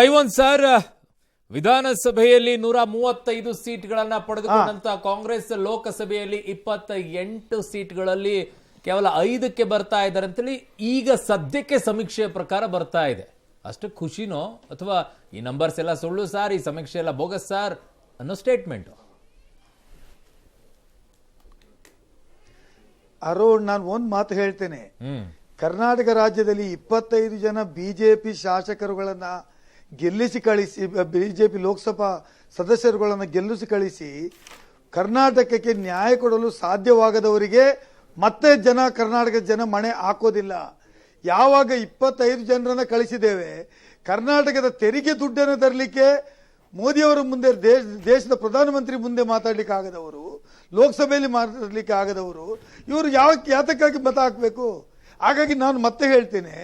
Ivan sir, ವಿಧಾನಸಭೆಯಲ್ಲಿ 135 ಸೀಟ್ಗಳನ್ನ ಪಡೆದುಕೊಂಡಂತ ಕಾಂಗ್ರೆಸ್ ಲೋಕಸಭೆಯಲ್ಲಿ 28 ಸೀಟ್ಗಳಲ್ಲಿ ಕೇವಲ 5ಕ್ಕೆ ಬರ್ತಾ ಇದ್ದಾರೆ ಅಂತೇಳಿ ಈಗ ಸದ್ಯಕ್ಕೆ ಸಮೀಕ್ಷೆಯ ಪ್ರಕಾರ ಬರ್ತಾ ಇದೆ. ಅಷ್ಟು ಖುಷಿನೋ ಅಥವಾ ಈ ನಂಬರ್ಸ್ ಎಲ್ಲ ಸುಳ್ಳು ಸಾರ್, ಈ ಸಮೀಕ್ಷೆ ಎಲ್ಲ ಬೋಗಸ್ ಸಾರ್ ಅನ್ನೋ ಸ್ಟೇಟ್ಮೆಂಟ್? ಅರುಣ್, ನಾನು ಒಂದು ಮಾತು ಹೇಳ್ತೇನೆ. ಕರ್ನಾಟಕ ರಾಜ್ಯದಲ್ಲಿ 25 ಜನ ಬಿಜೆಪಿ ಶಾಸಕರುಗಳನ್ನ ಗೆಲ್ಲಿಸಿ ಕಳಿಸಿ, ಬಿಜೆಪಿ ಲೋಕಸಭಾ ಸದಸ್ಯರುಗಳನ್ನು ಗೆಲ್ಲಿಸಿ ಕಳಿಸಿ ಕರ್ನಾಟಕಕ್ಕೆ ನ್ಯಾಯ ಕೊಡಲು ಸಾಧ್ಯವಾಗದವರಿಗೆ ಮತ್ತೆ ಕರ್ನಾಟಕದ ಜನ ಮಣೆ ಹಾಕೋದಿಲ್ಲ. ಯಾವಾಗ 25 ಜನರನ್ನ ಕಳಿಸಿದ್ದೇವೆ, ಕರ್ನಾಟಕದ ತೆರಿಗೆ ದುಡ್ಡನ್ನು ತರಲಿಕ್ಕೆ ಮೋದಿಯವರ ಮುಂದೆ, ದೇಶದ ಪ್ರಧಾನಮಂತ್ರಿ ಮುಂದೆ ಮಾತಾಡ್ಲಿಕ್ಕೆ ಆಗದವರು, ಲೋಕಸಭೆಯಲ್ಲಿ ಮಾತಾಡ್ಲಿಕ್ಕೆ ಆಗದವರು, ಇವರು ಯಾತಕ್ಕಾಗಿ ಮತ ಹಾಕಬೇಕು? ಹಾಗಾಗಿ ನಾನು ಮತ್ತೆ ಹೇಳ್ತೇನೆ,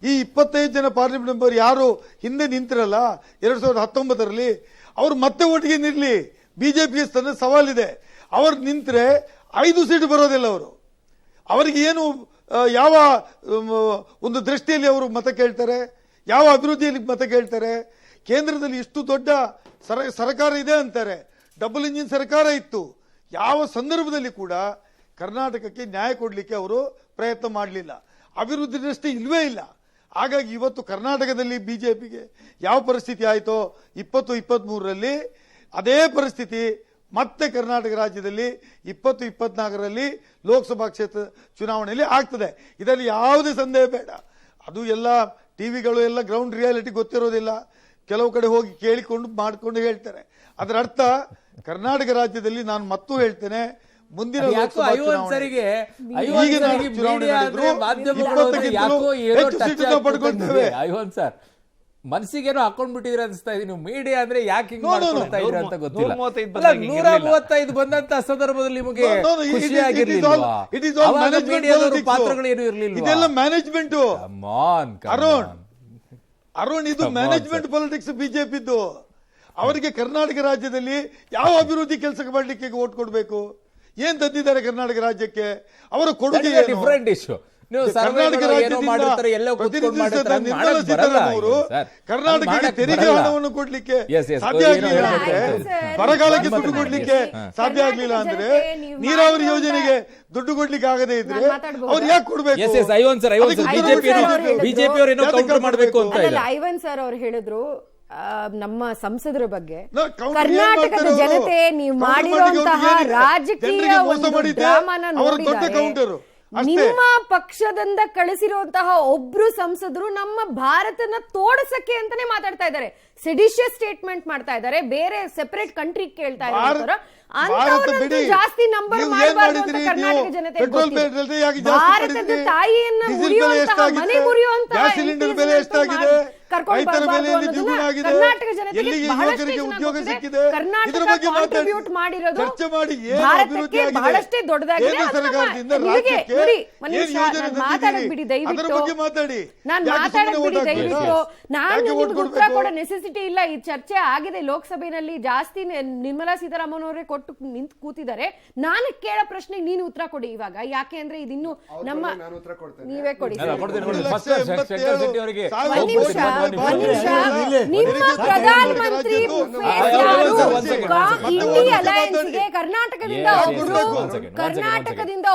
ಈ 25 ಜನ ಪಾರ್ಲಿಮೆಂಟ್ ಮೆಂಬರ್ ಯಾರು ಹಿಂದೆ ನಿಂತಿರಲ್ಲ 2019ರಲ್ಲಿ, ಅವರು ಮತ್ತೆ ಒಟ್ಟಿಗೆ ನಿಲ್ಲಿ. ಬಿಜೆಪಿಗೆ ತನ್ನ ಸವಾಲಿದೆ. ಅವ್ರು ನಿಂತರೆ 5 ಸೀಟು ಬರೋದಿಲ್ಲ. ಅವರಿಗೆ ಏನು, ಯಾವ ಒಂದು ದೃಷ್ಟಿಯಲ್ಲಿ ಅವರು ಮತ ಕೇಳ್ತಾರೆ? ಯಾವ ಅಭಿವೃದ್ಧಿಯಲ್ಲಿ ಮತ ಕೇಳ್ತಾರೆ? ಕೇಂದ್ರದಲ್ಲಿ ಇಷ್ಟು ದೊಡ್ಡ ಸರ್ಕಾರ ಇದೆ ಅಂತಾರೆ, ಡಬಲ್ ಇಂಜಿನ್ ಸರ್ಕಾರ ಇತ್ತು. ಯಾವ ಸಂದರ್ಭದಲ್ಲಿ ಕೂಡ ಕರ್ನಾಟಕಕ್ಕೆ ನ್ಯಾಯ ಕೊಡಲಿಕ್ಕೆ ಅವರು ಪ್ರಯತ್ನ ಮಾಡಲಿಲ್ಲ. ಅಭಿವೃದ್ಧಿ ದೃಷ್ಟಿ ಇಲ್ವೇ ಇಲ್ಲ. ಹಾಗಾಗಿ ಇವತ್ತು ಕರ್ನಾಟಕದಲ್ಲಿ ಬಿಜೆಪಿಗೆ ಯಾವ ಪರಿಸ್ಥಿತಿ ಆಯಿತೋ 2023ರಲ್ಲಿ ಅದೇ ಪರಿಸ್ಥಿತಿ ಮತ್ತೆ ಕರ್ನಾಟಕ ರಾಜ್ಯದಲ್ಲಿ 2024ರಲ್ಲಿ ಲೋಕಸಭಾ ಕ್ಷೇತ್ರ ಚುನಾವಣೆಯಲ್ಲಿ ಆಗ್ತದೆ. ಇದರಲ್ಲಿ ಯಾವುದೇ ಸಂದೇಹ ಬೇಡ. ಅದು ಎಲ್ಲ ಟಿವಿಗಳು ಎಲ್ಲ ಗ್ರೌಂಡ್ ರಿಯಾಲಿಟಿ ಗೊತ್ತಿರೋದಿಲ್ಲ. ಕೆಲವು ಕಡೆ ಹೋಗಿ ಕೇಳಿಕೊಂಡು ಮಾಡಿಕೊಂಡು ಹೇಳ್ತಾರೆ. ಅದರ ಅರ್ಥ ಕರ್ನಾಟಕ ರಾಜ್ಯದಲ್ಲಿ ನಾನು ಮತ್ತೂ ಹೇಳ್ತೇನೆ, ಮುಂದಿನ ಲೋಕಸಭಾ ಚುನಾವಣೆಗೆ ಮನಸ್ಸಿಗೇನೋ ಹಾಕೊಂಡ್ಬಿಟ್ಟಿದ್ರೆ ಅನಿಸ್ತಾ ಇದೆ. ನೀವು ಮೀಡಿಯಾ ಅಂದ್ರೆ ಯಾಕೆ ಹಿಂಗ್ ಮಾಡ್ಕೊಳ್ತಾ ಇದ್ರೆ ಅಂತ ಗೊತ್ತಿಲ್ಲ. 135 ಬಂದಂತ ಸಂದರ್ಭದಲ್ಲಿ ನಿಮಗೆ ಪಾತ್ರಗಳು ಏನು ಇರಲಿಲ್ಲ. ಇದೆಲ್ಲ ಮ್ಯಾನೇಜ್ಮೆಂಟ್ ಅರುಣ್, ಇದು ಮ್ಯಾನೇಜ್ಮೆಂಟ್ ಪಾಲಿಟಿಕ್ಸ್ ಬಿಜೆಪಿದ್ದು. ಅವರಿಗೆ ಕರ್ನಾಟಕ ರಾಜ್ಯದಲ್ಲಿ ಯಾವ ಅಭಿವೃದ್ಧಿ ಕೆಲಸ ಮಾಡಲಿಕ್ಕೆ ಓಟ್ ಕೊಡಬೇಕು? ಏನ್ ತಂದಿದ್ದಾರೆ ಕರ್ನಾಟಕ ರಾಜ್ಯಕ್ಕೆ? ಅವರ ಕೊಡುಗೆ ಡಿಫರೆಂಟ್ ಇಶ್ಯೂ. ಕರ್ನಾಟಕಕ್ಕೆ ತೆರಿಗೆ ಹಣವನ್ನು ಕೊಡ್ಲಿಕ್ಕೆ ಸಾಧ್ಯ ಆಗಲಿಲ್ಲ ಅಂದ್ರೆ, ಬರಗಾಲಕ್ಕೆ ದುಡ್ಡು ಕೊಡ್ಲಿಕ್ಕೆ ಸಾಧ್ಯ ಆಗಲಿಲ್ಲ ಅಂದ್ರೆ, ನೀರಾವರಿ ಯೋಜನೆಗೆ ದುಡ್ಡು ಕೊಡ್ಲಿಕ್ಕೆ ಆಗದೇ ಇದ್ರೆ ಅವ್ರು ಯಾಕೆ ಕೊಡ್ಬೇಕು? ಐವನ್ ಸರ್ ಅವ್ರು ಹೇಳಿದ್ರು ನಮ್ಮ ಸಂಸದರ ಬಗ್ಗೆ, ಕರ್ನಾಟಕದ ಜನತೆ ನೀವು ಮಾಡಿರುವಂತಹ ರಾಜಕೀಯ ಡ್ರಾಮಾನ ನೋಡಿದ್ದಾರೆ. ನಿಮ್ಮ ಪಕ್ಷದಿಂದ ಕಳಿಸಿರುವಂತಹ ಒಬ್ರು ಸಂಸದರು ನಮ್ಮ ಭಾರತನ ತೋಡಸಕ್ಕೆ ಅಂತಾನೆ ಮಾತಾಡ್ತಾ ಇದ್ದಾರೆ. ಸೆಡಿಷಿಯಸ್ ಸ್ಟೇಟ್ಮೆಂಟ್ ಮಾಡ್ತಾ ಇದ್ದಾರೆ. ಬೇರೆ ಸೆಪರೇಟ್ ಕಂಟ್ರಿ ಕೇಳ್ತಾ ಇದ್ದಾರೆ. ಜಾಸ್ತಿ ನಂಬರ್ ಮಾಡಬಾರ್ದು ಅಂತ ಕರ್ನಾಟಕ ಜನತೆ ಭಾರತದ ತಾಯಿಯನ್ನ ಮುರಿಯುವಂತಹ, ಮನೆ ಮುರಿಯುವಂತಹ ಕರ್ನಾಟಕ ಜನತೆಗೆ ಕರ್ನಾಟಕ ಕಾಂಟ್ರಿಬ್ಯೂಟ್ ಮಾಡಿರೋದು ಭಾರತಕ್ಕೆ ಬಹಳಷ್ಟೇ ದೊಡ್ಡದಾಗಿದೆ. ಮಾತಾಡಕ್ ಬಿಡಿ ದಯವಿಟ್ಟು, ನಾನು ಮಾತಾಡಕ್ ಬಿಡಿ ದಯವಿಟ್ಟು. ನಾನು ನಿಮ್ಗೆ ಉತ್ತರ ಕೊಡೋ ನೆಸೆಸಿಟಿ ಇಲ್ಲ. ಈ ಚರ್ಚೆ ಆಗಿದೆ ಲೋಕಸಭೆಯಲ್ಲಿ, ಜಾಸ್ತಿ ನಿರ್ಮಲಾ ಸೀತಾರಾಮನ್ ಅವರೇ ಕೊಟ್ಟು ನಿಂತು ಕೂತಿದ್ದಾರೆ. ನಾನು ಕೇಳೋ ಪ್ರಶ್ನೆಗೆ ನೀನು ಉತ್ತರ ಕೊಡಿ ಇವಾಗ. ಯಾಕೆ ಅಂದ್ರೆ ಇದಿನ್ನು ನಮ್ಮ ನೀವೇ ಕೊಡಿ. ನಿಮ್ಮ ಪ್ರಧಾನಮಂತ್ರಿ ಇಂಡಿ ಅಲಯನ್ಸ್ಗೆ ಕರ್ನಾಟಕದಿಂದ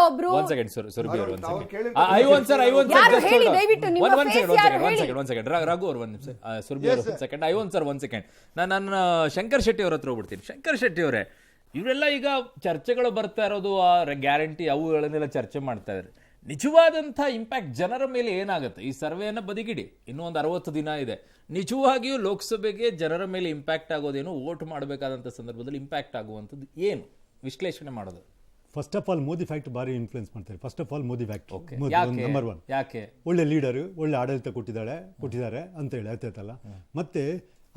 ಒಬ್ರು ಯಾರು ಹೇಳಿ ದಯವಿಟ್ಟು ನಿಮ್ಮ ಫೇಸ್ ಯಾರು ಹೇಳಿ. ರಘು ಅವರು ಒಂದ್ ನಿಮಿಷ, ಸುರ್ಬಿ ಅವರು ಒಂದ್ ಸೆಕೆಂಡ್, ಐವನ್ ಸರ್ ಒಂದ್ ಸೆಕೆಂಡ್. ನಾನು ಶಂಕರ್ ಶೆಟ್ಟಿ ಅವ್ರ ಹತ್ರ ಹೋಗ್ಬಿಡ್ತೀನಿ. ಶಂಕರ್ ಶೆಟ್ಟಿ ಅವರೇ, ಇವರೆಲ್ಲ ಈಗ ಚರ್ಚೆಗಳು ಬರ್ತಾ ಇರೋದು ಆ ಗ್ಯಾರಂಟಿ ಅವುಗಳನ್ನೆಲ್ಲ ಚರ್ಚೆ ಮಾಡ್ತಾ ಇದ್ದಾರೆ. ನಿಜವಾದಂಥ ಇಂಪ್ಯಾಕ್ಟ್ ಜನರ ಮೇಲೆ ಏನಾಗುತ್ತೆ? ಈ ಸರ್ವೆಯನ್ನು ಬದಿಗಿಡಿ, ಇನ್ನೂ ಒಂದು 60 ದಿನ ಇದೆ. ನಿಜವಾಗಿಯೂ ಲೋಕಸಭೆಗೆ ಜನರ ಮೇಲೆ ಇಂಪ್ಯಾಕ್ಟ್ ಆಗೋದೇನು? ವೋಟ್ ಮಾಡಬೇಕಾದಂಥ ಸಂದರ್ಭದಲ್ಲಿ ಇಂಪ್ಯಾಕ್ಟ್ ಆಗುವಂಥದ್ದು ಏನು ವಿಶ್ಲೇಷಣೆ ಮಾಡೋದು? First of all Modi fact ಭಾರಿ ಇನ್ಫ್ಲುಯೆನ್ಸ್ ಮಾಡ್ತಾರೆ. First of all Modi fact number 1. ಯಾಕೆ? ಒಳ್ಳೆ ಲೀಡರು, ಒಳ್ಳೆ ಆಡಳಿತ ಕೊಟ್ಟಿದ್ದಾರೆ ಅಂತ ಹೇಳಿ ಆಯ್ತಲ್ಲ. ಮತ್ತೆ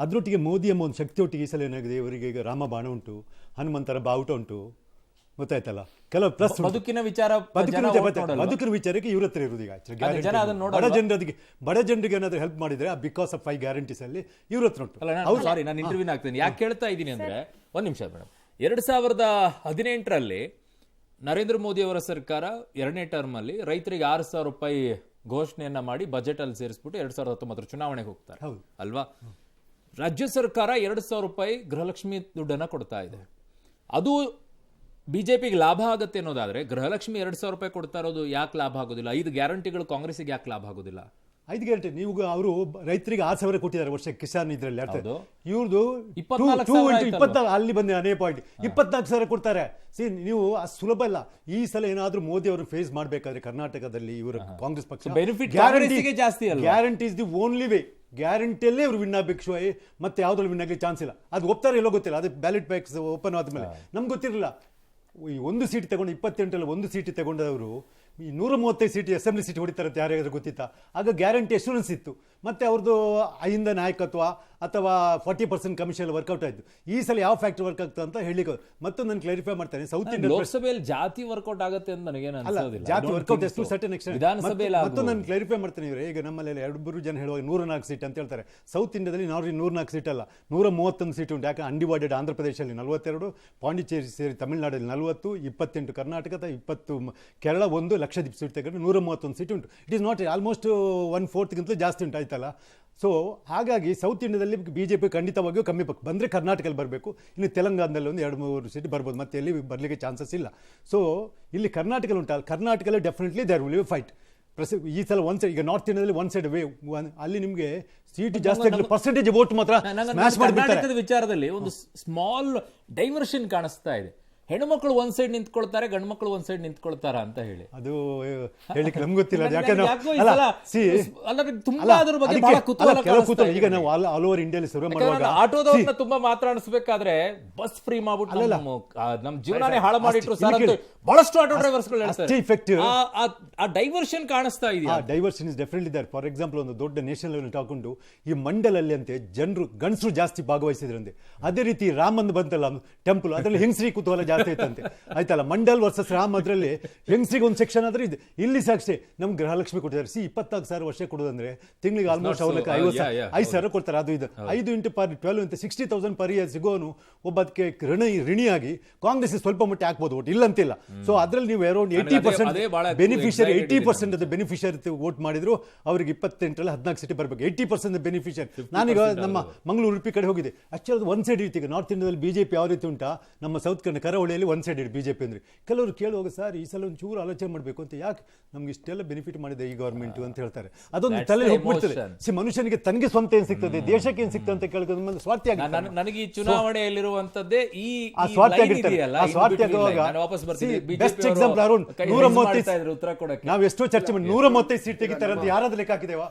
ಅದರೊಟ್ಟಿಗೆ ಮೋದಿ ಎಂಬ ಒಂದು ಶಕ್ತಿ ಒಟ್ಟಿಗೆ ಈ ಸಲ ಏನಾಗಿದೆ, ಇವರಿಗೆ ಈಗ ರಾಮಬಾಣ ಉಂಟು, ಹನುಮಂತರ ಬಾವುಟ ಉಂಟು, ಗೊತ್ತಾಯ್ತಲ್ಲ. ಕೆಲವು ಪ್ಲಸ್ ಬದುಕಿನ ವಿಚಾರಕ್ಕೆ ಇವ್ರ ಹತ್ರ ಇರುವುದು. ಈಗ ಬಡ ಜನರಿಗೆ ಏನಾದ್ರು ಹೆಲ್ಪ್ ಮಾಡಿದ್ರೆ ಬಿಕಾಸ್ ಆಫ್ 5 ಗ್ಯಾರಂಟೀಸ್ ಅಲ್ಲಿ ಇವ್ರ ಹತ್ರ ಉಂಟು. ಸಾರಿ, ನಾನು ಇಂಟರ್ವ್ಯೂ ಆಗ್ತೇನೆ. ಯಾಕೆ ಹೇಳ್ತಾ ಇದ್ದೀನಿ ಅಂದ್ರೆ, ಒಂದ್ ನಿಮಿಷ ಮೇಡಮ್, 2018ರಲ್ಲಿ ನರೇಂದ್ರ ಮೋದಿ ಅವರ ಸರ್ಕಾರ 2ನೇ ಟರ್ಮ್ ಅಲ್ಲಿ ರೈತರಿಗೆ 6,000 ರೂಪಾಯಿ ಘೋಷಣೆಯನ್ನ ಮಾಡಿ ಬಜೆಟ್ ಅಲ್ಲಿ ಸೇರಿಸ್ಬಿಟ್ಟು 2019 ಚುನಾವಣೆಗೆ ಹೋಗ್ತಾರೆ ಅಲ್ವಾ? ರಾಜ್ಯ ಸರ್ಕಾರ 2,000 ರೂಪಾಯಿ ಗೃಹಲಕ್ಷ್ಮಿ ದುಡ್ಡನ್ನ ಕೊಡ್ತಾ ಇದೆ. ಅದು ಬಿಜೆಪಿಗೆ ಲಾಭ ಆಗುತ್ತೆ ಅನ್ನೋದಾದ್ರೆ ಗೃಹಲಕ್ಷ್ಮಿ 2,000 ರೂಪಾಯಿ ಕೊಡ್ತಾ ಇರೋದು ಯಾಕೆ ಲಾಭ ಆಗೋದಿಲ್ಲ? 5 ಗ್ಯಾರಂಟಿಗಳು ಕಾಂಗ್ರೆಸ್ಗೆ ಯಾಕೆ ಲಾಭ ಆಗೋದಿಲ್ಲ? 5 ಗ್ಯಾರಂಟಿ ನೀವು ಅವರು ರೈತರಿಗೆ 6,000 ಕೊಟ್ಟಿದ್ದಾರೆ ವರ್ಷಕ್ಕೆ ಕಿಸಾನ್ ಇದ್ರಲ್ಲಿ ಅರ್ಥ. ಹೌದು. ಇವ್ರದ್ದು 24,000 ಅಲ್ಲಿ ಬಂದ ಅನೇ ಪಾಯಿಂಟ್ 24,000 ಕೊಡ್ತಾರೆ. ಸಿ ನೀವು ಅಷ್ಟು ಸುಲಭ ಇಲ್ಲ. ಈ ಸಲ ಏನಾದ್ರೂ ಮೋದಿ ಅವರು ಫೇಸ್ ಮಾಡಬೇಕಾದ್ರೆ ಕರ್ನಾಟಕದಲ್ಲಿ ಇವರು ಕಾಂಗ್ರೆಸ್ ಪಕ್ಷ ಬೆನಿಫಿಟ್ ಕಾಂಗ್ರೆಸ್ಸಿಗೆ ಜಾಸ್ತಿ ಅಲ್ಲ. Guarantee is the only way. ಗ್ಯಾರಂಟಿಯಲ್ಲೇ ಇವರು ವಿನ್ ಆಗಬೇಕು. ಮತ್ತೆ ಯಾವ್ದ್ರಲ್ಲಿ ವಿನ್ ಆಗಲಿಕ್ಕೆ ಚಾನ್ಸ್ ಇಲ್ಲ. ಅದು ಒಪ್ತಾರೆ ಎಲ್ಲೋ ಗೊತ್ತಿಲ್ಲ. ಅದು ಬ್ಯಾಲೆಟ್ ಬಾಕ್ಸ್ ಓಪನ್ ಆದ್ಮೇಲೆ ನಮ್ಗೆ ಗೊತ್ತಿರಲಿಲ್ಲ. ಈ 1 ಸೀಟ್ ತಗೊಂಡು 28 1 ಸೀಟ್ ತಗೊಂಡವರು ಈ 135 ಸೀಟ್ ಅಸೆಂಬ್ಲಿ ಸೀಟ್ ಹೊಡಿತಾರೆ ಅಂತ ಯಾರಿಗಾದ್ರೂ ಗೊತ್ತಿತ್ತಾ? ಆಗ ಗ್ಯಾರಂಟಿ ಅಶ್ಯೂರೆನ್ಸ್ ಇತ್ತು. ಮತ್ತೆ ಅವ್ರದ್ದು ಅಹಿಂದ ನಾಯಕತ್ವ ಅಥವಾ 40% ಕಮಿಷನ್ ವರ್ಕೌಟ್ ಆಯ್ತು. ಈ ಸಲ ಯಾವ ಫ್ಯಾಕ್ಟರ್ ವರ್ಕ್ ಆಗ್ತದೆ ಅಂತ ಹೇಳಿಕ ಮತ್ತು ನಾನು ಕ್ಲಾರಿಫೈ ಮಾಡ್ತೇನೆ. ಸೌತ್ ಇಂಡಿಯನ್ ಲೋಕಸಭೆಯಲ್ಲಿ ಜಾತಿ ವರ್ಕೌಟ್ ಆಗುತ್ತೆ ಅಂತ ನನಗೇನು ಅನ್ಸೋದಿಲ್ಲ. ಜಾತಿ ವರ್ಕೌಟ್ ಎಷ್ಟು ಸರ್ಟನ್ ಎಕ್ಸ್ಟೆಂಟ್ ವಿಧಾನಸಭೆಯಲ್ಲಿ ಮತ್ತು ನಾನು ಕ್ಲಾರಿಫೈ ಮಾಡ್ತೇನೆ. ಈಗ ನಮ್ಮಲ್ಲಿ 2 ಜನ ಹೇಳುವಾಗ 104 ಸೀಟ್ ಅಂತ ಹೇಳ್ತಾರೆ. ಸೌತ್ ಇಂಡಿಯಾದಲ್ಲಿ 104 ಸೀಟ್ ಅಲ್ಲ, 131 ಸೀಟ್ ಉಂಟು. ಯಾಕೆ ಅನ್ಡಿವೈಡೆಡ್ ಆಂಧ್ರ ಪ್ರದೇಶದಲ್ಲಿ 42, ಪಾಂಡಿಚೇರಿ ಸೇರಿ ತಮಿಳುನಾಡಲ್ಲಿ 40, 28 ಕರ್ನಾಟಕದ 20 ಕೇರಳ 1 ಲಕ್ಷದೀಪ್ ಸೀಟ್ ತಗೊಂಡು 131 ಸೀಟ್ ಉಂಟು. ಇಟ್ ಇಸ್ ನಾಟ್ ಆಲ್ಮೋಸ್ಟ್ 1/4 ಜಾಸ್ತಿ ಉಂಟು ಆಯ್ತಲ್ಲ. ಸೊ ಹಾಗಾಗಿ ಸೌತ್ ಇಂಡಿಯಾದಲ್ಲಿ ಬಿಜೆಪಿ ಖಂಡಿತವಾಗಿಯೂ ಕಮ್ಮಿ ಬಂದರೆ ಕರ್ನಾಟಕದಲ್ಲಿ ಬರಬೇಕು. ಇನ್ನು ತೆಲಂಗಾಣದಲ್ಲಿ ಒಂದು 2-3 ಸೀಟ್ ಬರ್ಬೋದು. ಮತ್ತೆ ಎಲ್ಲಿ ಬರಲಿಕ್ಕೆ ಚಾನ್ಸಸ್ ಇಲ್ಲ. ಸೊ ಇಲ್ಲಿ ಕರ್ನಾಟಕದಲ್ಲಿ ಉಂಟಲ್ಲ, ಕರ್ನಾಟಕದಲ್ಲಿ definitely there will be fight. ಈ ಸಲ ಒನ್ ಸೈಡ್, ಈಗ ನಾರ್ತ್ ಇಂಡಿಯಾದಲ್ಲಿ ಒನ್ ಸೈಡ್ ವೇವ್, ಅಲ್ಲಿ ನಿಮಗೆ ಸೀಟ್ ಜಾಸ್ತಿ ಆಗಲಿ, ಪರ್ಸೆಂಟೇಜ್ ವೋಟ್ ಮಾತ್ರ ಸ್ಮ್ಯಾಶ್ ಮಾಡಿಬಿಡ್ತಾರೆ. ಕರ್ನಾಟಕದ ವಿಚಾರದಲ್ಲಿ ಒಂದು ಸ್ಮಾಲ್ ಡೈವರ್ಷನ್ ಕಾಣಿಸ್ತಾ ಇದೆ. ಹೆಣ್ಣುಮಕ್ಕಳು ಒಂದ್ ಸೈಡ್ ನಿಂತ್ಕೊಳ್ತಾರೆ, ಗಂಡು ಮಕ್ಕಳು ಒಂದ್ ಸೈಡ್ ನಿಂತ್ಕೊಳ್ತಾರ ಅಂತ ಹೇಳಿ. ಅದು ಹೇಳಿಕ್ಕೆ ನಮ್ಗೆ ಗೊತ್ತಿಲ್ಲ. ಯಾಕಂದ್ರೆ ಈಗ ನಾವು ಆಲ್ ಓವರ್ ಇಂಡಿಯಾಲಿ ಸರ್ವೆ ಮಾಡುವಾಗ ಆಟೋದವ್ರನ್ನ ತುಂಬಾ ಮಾತಾಡಿಸ್ಬೇಕಾದ್ರೆ ಬಸ್ ಫ್ರೀ ಮಾಡ್ಬಿಟ್ಟು ನಮ್ ಜೀವನನೇ ಹಾಳು ಮಾಡಿಟ್ರು ಸರ್ ಅಂತ ಬಹಳಷ್ಟು ಆಟೋ ಡ್ರೈವರ್ಸ್ಗಳು ಹೇಳ್ತಾರೆ. ಆ ಡೈವರ್ಷನ್ ಕಾಣಿಸ್ತಾ ಇದೆಯಾ? Diversion is definitely there. For example ಒಂದು ದೊಡ್ಡ ನ್ಯಾಷನಲ್ ಲೆವೆಲ್ ತಗೊಂಡು ಈ ಮಂಡಲಲ್ಲಿ ಅಂತೆ ಜನರು ಗಂಡಸರು ಜಾಸ್ತಿ ಭಾಗವಹಿಸಿದ್ರಂತೆ. ಅದೇ ರೀತಿ ರಾಮಂದ್ ಬಂತಲ್ಲ ಟೆಂಪಲ್, ಅದರಲ್ಲಿ ಹೆಂಗಸ್ರಿ ಕುತೂಹಲ ಜಾಸ್ತಿ ಐತಂತೆ ಆಯ್ತಲ್ಲ. ಮಂಡಲ್ ವರ್ಸಸ್ ರಾಮ್ ಅದ್ರಲ್ಲಿ ಹೆಂಗಸ್ರಿಗೆ ಒಂದು ಸೆಕ್ಷನ್ ಆದ್ರೆ ಇದೆ. ಇಲ್ಲಿ ಸಾಕ್ಷಿ ನಮ್ಗೆ ಗೃಹಲಕ್ಷ್ಮಿ ಕೊಟ್ಟಿದ್ದಾರೆ. 24,000 ವರ್ಷ ಕೊಡೋದಂದ್ರೆ ತಿಂಗಳಿಗೆ ಆಲ್ಮೋಸ್ಟ್ ಅವ್ರಿಗೆ 5,000 ಕೊಡ್ತಾರೆ. ಅದು ಇದು 5 × 12 ಅಂತ 60,000 ಪರ್ ಇಯರ್ ಸಿಗೋನು ಒಬ್ಬ ಅದಕ್ಕೆ ಋಣಿಯಾಗಿ ಕಾಂಗ್ರೆಸ್ ಸ್ವಲ್ಪ ಮಟ್ಟ ಹಾಕ್ಬೋದು ಓಟ್, ಇಲ್ಲಂತಿಲ್ಲ. ಸೊ ಅದ್ರಲ್ಲಿ ನೀವು around 80% beneficiary, 80% of beneficiary vote ಮಾಡಿದ್ರು ಅವ್ರಿಗೆ 28ರಲ್ಲಿ 14 ಸೀಟ್ ಬರಬೇಕು. 80% ಬೆನಿಫಿಷಿಯರಿ. ನಾನೀಗ ನಮ್ಮ ಮಂಗಳೂರು ಉಡುಪಿ ಕಡೆ ಹೋಗಿದೆ. ಆಕ್ಚುಲಿ ಒನ್ ಸೈಡ್ ಇರ್ತೀಗ. ನಾರ್ತ್ ಇಂಡಿಯಾದಲ್ಲಿ ಬಿಜೆಪಿ ಯಾವ ರೀತಿ ಉಂಟಾ, ನಮ್ಮ ಸೌತ್ ಕರಾವಳಿಯಲ್ಲಿ ಒನ್ ಸೈಡ್ ಇಡಿ ಬಿಜೆಪಿ ಅಂದ್ರೆ. ಕೆಲವರು ಕೇಳುವಾಗ ಸರ್ ಈ ಸಲ ಒಂಚೂರು ಆಲೋಚನೆ ಮಾಡಬೇಕು ಅಂತ, ಯಾಕೆ ನಮ್ಗೆ ಇಷ್ಟೆಲ್ಲ ಬೆನಿಫಿಟ್ ಮಾಡಿದೆ ಈ ಗವರ್ಮೆಂಟ್ ಅಂತ ಹೇಳ್ತಾರೆ. ಅದೊಂದು ತಲೆ ಹೋಗ್ಬಿಡ್ತದೆ. ಮನುಷ್ಯನಿಗೆ ತನಗೆ ಸ್ವಂತ ಏನ್ ಸಿಗ್ತದೆ, ದೇಶಕ್ಕೆ ಏನ್ ಸಿಗ್ತದೆ ಅಂತ ಕೇಳಿದ್ರೆ ಸ್ವಾರ್ಥಿ ಆಗಿ ನನಗೆ ಈ ಚುನಾವಣೆಯಲ್ಲಿರುವಂತದ್ದೇ ಈ ಸ್ವಾರ್ಥಿ ಆಗಿರ್ತಾರೆ. ಆ ಸ್ವಾರ್ಥಿ ಆಗುವಾಗ ಬೆಸ್ಟ್ ಎಕ್ಸಾಂಪಲ್ ಅರೌಂಡ್ 135 ಉತ್ತರ ಕೊಡಕ್ಕೆ ನಾವು ಎಷ್ಟೋ ಚರ್ಚೆ ಮಾಡಿ 135 ಸೀಟ್ ತೆಗಿತಾರೆ ಅಂತ ಯಾರಾದ್ರೂ ಲೆಕ್ಕ ಹಾಕಿದೇವಾ?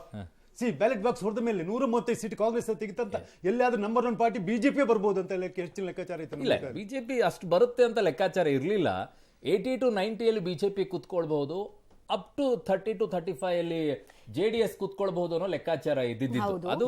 ಬ್ಯಾಲೆಟ್ ಬಾಕ್ಸ್ ಹೊಡೆದ ಮೇಲೆ 135 ಸೀಟ್ ಕಾಂಗ್ರೆಸ್ ತೆಗಿತಂತ ಎಲ್ಲಾದ್ರೂ ನಂಬರ್ 1 ಪಾರ್ಟಿ ಬಿಜೆಪಿ ಬರ್ಬೋದು ಅಂತ ಹೆಚ್ಚಿನ ಲೆಕ್ಕಾಚಾರ ಇತ್ತು. ಬಿಜೆಪಿ ಅಷ್ಟು ಬರುತ್ತೆ ಅಂತ ಲೆಕ್ಕಾಚಾರ ಇರಲಿಲ್ಲ. 80 to 90 ಬಿಜೆಪಿ ಕುತ್ಕೊಳ್ಬಹುದು, ಅಪ್ ಟು 30 to 35 JDS ಕುತ್ಕೊಳ್ಬಹುದು ಅನ್ನೋ ಲೆಕ್ಕಾಚಾರ ಇದ್ದಿದ್ದು. ಅದು